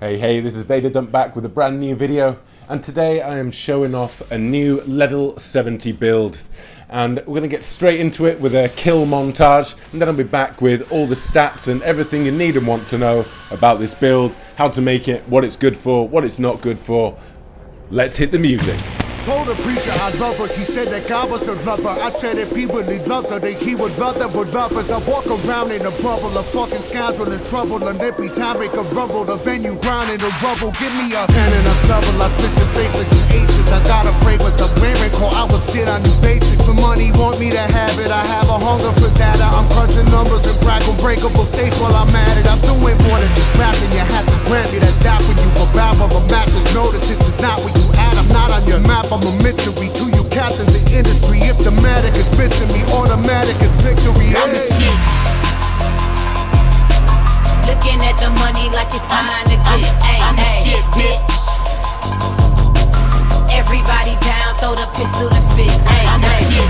Hey, this is Vaderdump back with a brand new video, and today I am showing off a new level 70 build, and we're going to get straight into it with a kill montage, and then I'll be back with all the stats and everything you need and want to know about this build, how to make it, what it's good for, what it's not good for. Let's hit the music. Told the preacher I love her, he said that God was a lover. I said if he really loves her, then he would love that with lovers. I walk around in a bubble of fucking scoundrel in trouble, and every time make a rumble, the venue grinding the rubble. Give me a 10 and a double, I split your face like some aces. I got a fragrance I'm wearing, call I was shit on new basics. The money want me to have it, I have a hunger for that. I'm crunching numbers and crack unbreakable states while I'm at it. I'm doing more than just rapping, you have to grant me that when you about on a map, just know that this is not where you at. I'm not on your map, I'm a mystery to you captains in industry. If the matic is missing me, automatic is victory. I'm the shit. Looking at the money like it's mine to get. I'm the shit, bitch. Everybody down, throw the pistol and fist. I'm the shit.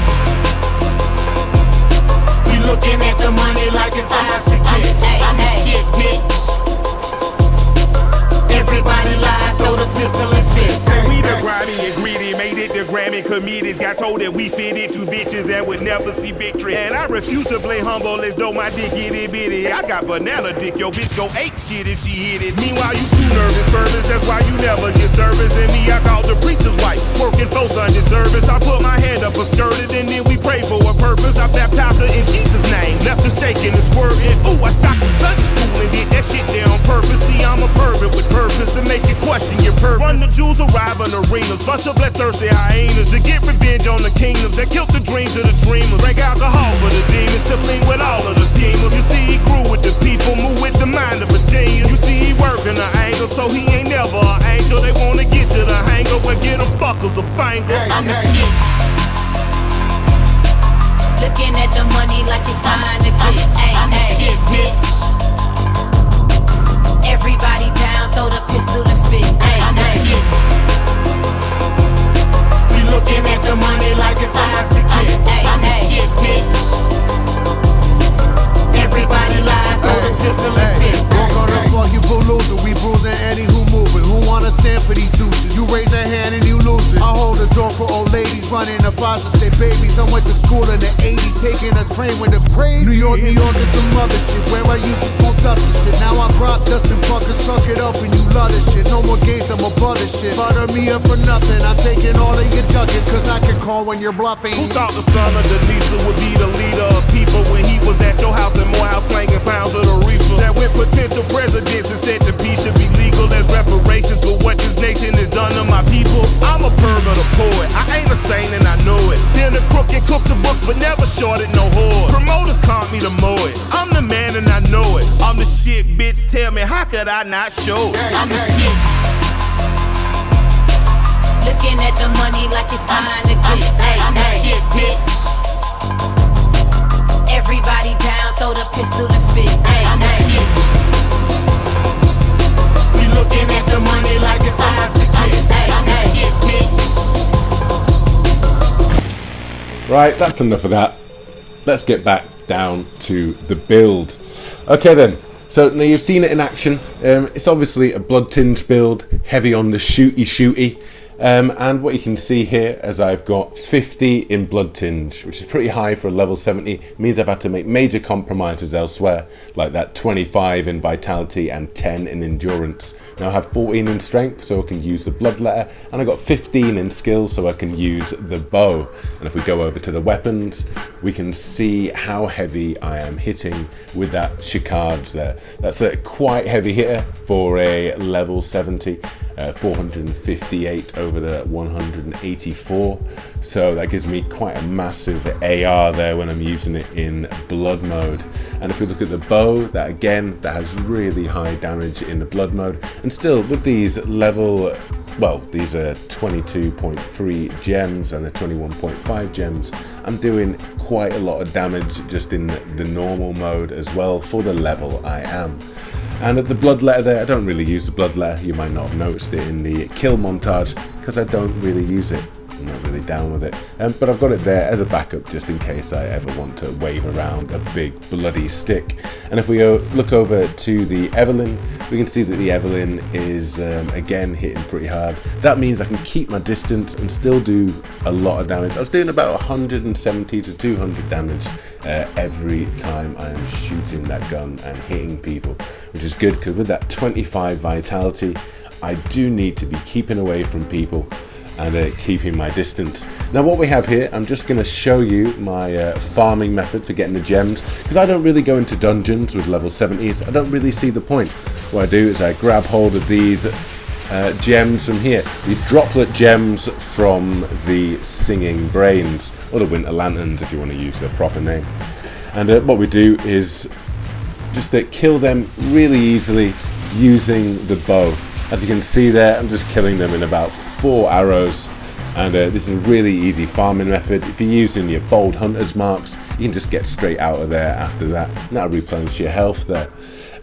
We looking at the money like it's ours to get. I'm the shit, bitch. Everybody live, throw the pistol and fist. We the grimy and greedy, made it the Grammy comedians. Got told that we fit into bitches that would never see victory. And I refuse to play humble as though my dick itty bitty. I got banana dick, yo bitch go ape shit if she hit it. Meanwhile you too nervous, service, that's why you never get service. And me, I called the preacher's wife, working for Sunday service. I put my hand up a skirted and then we pray for a purpose. I baptized her in Jesus' name, left her shaking and squirting. Ooh, I shocked the Sunday school and did that shit there on purpose. See, I'm a pervert with purpose to make you question your purpose. Run the jewels, arrive in arenas, bust up like thirsty hyenas to get revenge on the kingdoms that killed the dreams of the dreamers. Drink alcohol for the demons, sibling with all of the schemers. You see, he grew with the people, move with the mind of a genius. You see, he working the angle, so he ain't never an angel. They wanna get to the hangar, but get them fuckers a finger. I'm the shit. Looking at the money like it's mine to get. I'm the shit, bitch. Everybody down, throw the pistol and fist. I'm the shit. We looking at the money like it's ours to get. I'm the shit, bitch. Everybody live, throw the pistol and fist. Walk on the floor, you pull loser. We bruising any who moving. Who wanna stand for these deuces? You raise a hand and you lose it. I hold the door for old ladies running the foster state babies. I went to school in the 80s, taking a train with the crazy. New York is some other shit. Where I used to smoke dust and shit. Now I drop dust and fucking suck it up and you love this shit. No more games, I'm above this shit. Butter me up for nothing. I'm taking all of your ducats, cause I can call when you're bluffing. Who thought the son of Delisa would be the leader of people when he was at your house in Morehouse slanging pounds of the reefer? That with potential presidents and said the peace should be legal as reparations for what this nation has done to my people. I'm a pervert, a poet. I ain't a saint and I know it. Then the crook and cook the books but never shorted no whore. Promoters caught me to mow it. I'm the man and I know it. I'm the shit, bitch. Tell me, how could I not show it? I'm the shit. Looking at the money like it's mine to get. I'm the shit, bitch. Everybody down, throw the pistol and fist. I'm the shit. We looking at the money like it's ours to get. I'm the shit, bitch. Right, that's enough of that. Let's get back down to the build. Okay then, so now you've seen it in action. It's obviously a Bloodtinge build, heavy on the shooty. And what you can see here is I've got 50 in Bloodtinge, which is pretty high for a level 70. It means I've had to make major compromises elsewhere, like that 25 in vitality and 10 in endurance. Now I have 14 in strength, so I can use the bloodletter, and I got 15 in skills, so I can use the bow. And if we go over to the weapons, we can see how heavy I am hitting with that Chicard there. That's a quite heavy hitter for a level 70. 458 over the 184, so that gives me quite a massive AR there when I'm using it in blood mode. And if we look at the bow, that again, that has really high damage in the blood mode, and still with these level, well, these are 22.3 gems and the 21.5 gems, I'm doing quite a lot of damage just in the normal mode as well for the level I am. And at the bloodletter there, I don't really use the bloodletter. You might not have noticed it in the kill montage because I don't really use it. I'm not really down with it, but I've got it there as a backup just in case I ever want to wave around a big bloody stick. And if we look over to the Evelyn, we can see that the Evelyn is again hitting pretty hard. That means I can keep my distance and still do a lot of damage. I was doing about 170 to 200 damage every time I am shooting that gun and hitting people, which is good because with that 25 vitality, I do need to be keeping away from people and keeping my distance. Now what we have here, I'm just going to show you my farming method for getting the gems, because I don't really go into dungeons with level 70s. I don't really see the point. What I do is I grab hold of these gems from here, the droplet gems from the singing brains, or the winter lanterns if you want to use their proper name. And what we do is just kill them really easily using the bow. As you can see there, I'm just killing them in about 4 arrows, and this is a really easy farming method. If you're using your bold hunter's marks, you can just get straight out of there after that, and that'll replenish your health there.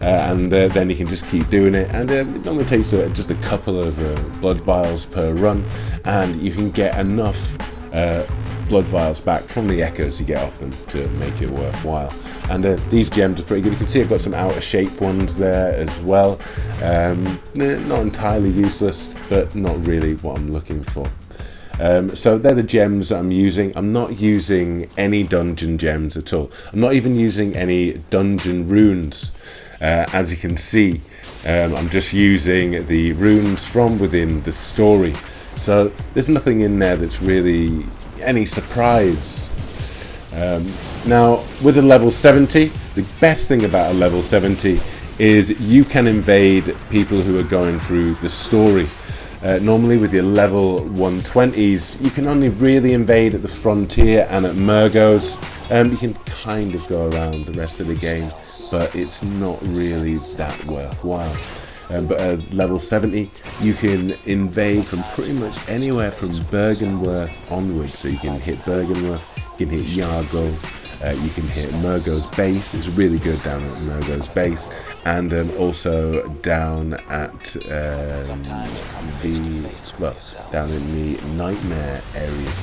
And then you can just keep doing it, and it normally takes just a couple of blood vials per run, and you can get enough blood vials back from the echoes you get off them to make it worthwhile. And these gems are pretty good. You can see I've got some outer shape ones there as well. Not entirely useless, but not really what I'm looking for. So they're the gems that I'm using. I'm not using any dungeon gems at all. I'm not even using any dungeon runes. As you can see, I'm just using the runes from within the story. So there's nothing in there that's really any surprise. Now with a level 70, the best thing about a level 70 is you can invade people who are going through the story. Normally with your level 120s, you can only really invade at the frontier and at Murgos. You can kind of go around the rest of the game, but it's not really that worthwhile. But at level 70, you can invade from pretty much anywhere from Bergenworth onwards. So you can hit Bergenworth, you can hit Yargo, you can hit Murgo's base. It's really good down at Murgo's base, and also down at down in the Nightmare areas.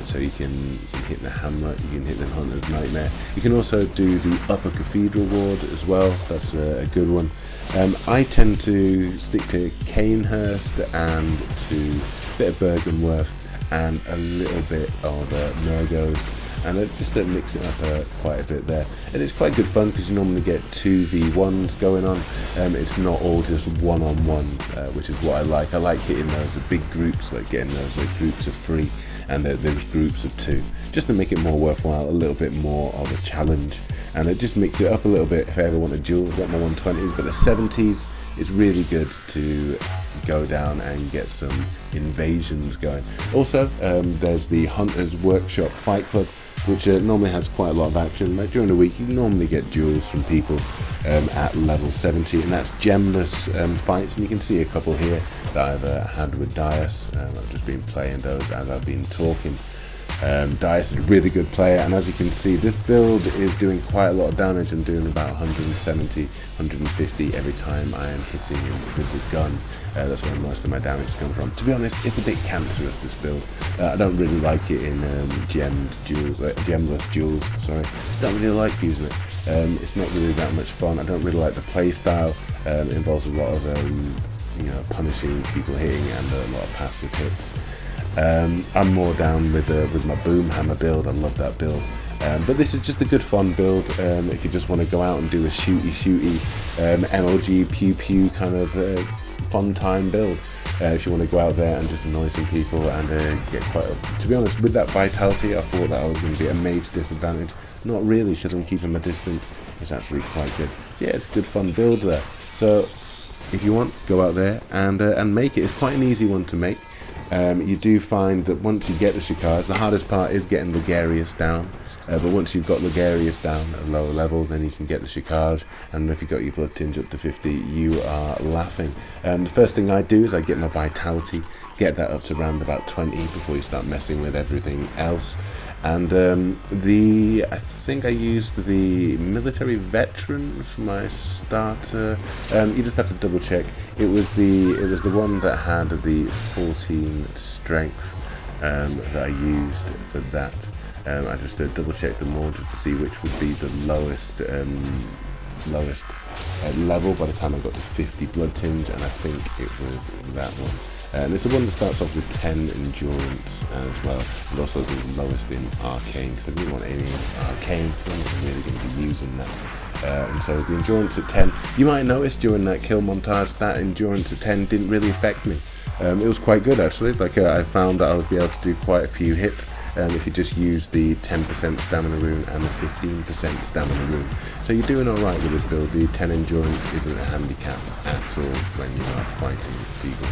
So you can hit the Hamlet, you can hit the Hunter's Nightmare. You can also do the Upper Cathedral Ward as well. That's a good one. I tend to stick to Canehurst and to a bit of Bergenworth and a little bit of Murgos, and just mix it up quite a bit there. And it's quite good fun because you normally get 2v1s going on. It's not all just one-on-ones, which is what I like. I like hitting those big groups, like getting those groups of 3 and those groups of 2, just to make it more worthwhile, a little bit more of a challenge. And it just mix it up a little bit if I ever want to duel. I've got my 120s, but the 70s, it's really good to go down and get some invasions going. Also, there's the Hunter's Workshop Fight Club, which normally has quite a lot of action. Like during the week, you normally get duels from people at level 70, and that's gemless fights. And you can see a couple here that I've had with Dias. I've just been playing those as I've been talking. Dias is a really good player, and as you can see, this build is doing quite a lot of damage. I'm doing about 170, 150 every time I am hitting him with the gun. That's where most of my damage comes from. To be honest, it's a bit cancerous, this build. I don't really like it in gemless duels. Sorry, don't really like using it. It's not really that much fun. I don't really like the play style. It involves a lot of punishing people hitting and a lot of passive hits. I'm more down with my boom hammer build. I love that build. But this is just a good fun build if you just want to go out and do a shooty MLG Pew-Pew kind of fun time build. If you want to go out there and just annoy some people and get quite to be honest, with that vitality, I thought that I was going to be a major disadvantage. Not really, because I'm keeping my distance. It's actually quite good. So yeah, it's a good fun build there. So if you want, go out there and make it. It's quite an easy one to make. You do find that once you get the Shikars, the hardest part is getting Logarius down. But once you've got Logarius down at a lower level, then you can get the Shikars, and if you've got your Bloodtinge up to 50, you are laughing. The first thing I do is I get my vitality, get that up to around about 20 before you start messing with everything else. And I think I used the military veteran for my starter. You just have to double check. It was the one that had the 14 strength. that I used for that. I just double checked them all just to see which would be the lowest level by the time I got to 50 Bloodtinge, and I think it was that one. And it's the one that starts off with 10 endurance as well, and also the lowest in arcane. So if you want any arcane, I'm really going to be using that. And so the endurance at 10, you might notice during that kill montage that endurance at 10 didn't really affect me. It was quite good actually. Like I found that I would be able to do quite a few hits if you just use the 10% stamina rune and the 15% stamina rune. So you're doing alright with this build. The 10 endurance isn't a handicap at all when you are fighting people.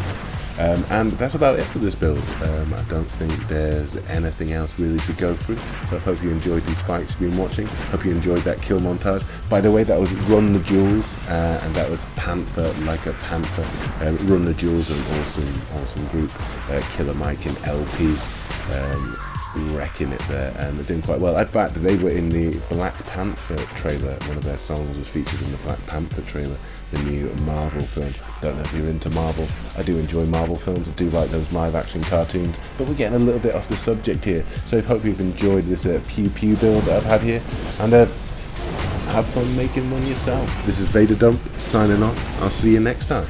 And that's about it for this build. I don't think there's anything else really to go through. So I hope you enjoyed these fights you've been watching. Hope you enjoyed that kill montage. By the way, that was Run the Jewels, and that was Panther Like a Panther. Run the Jewels, an awesome group. Killer Mike and LP. Wrecking it there, and they're doing quite well. In fact, they were in the Black Panther trailer. One of their songs was featured in the Black Panther trailer, the new Marvel film. Don't know if you're into Marvel. I do enjoy Marvel films. I do like those live action cartoons, but we're getting a little bit off the subject here. So I hope you've enjoyed this Pew-Pew build that I've had here, and have fun making one yourself. This is Vaderdump signing off. I'll see you next time.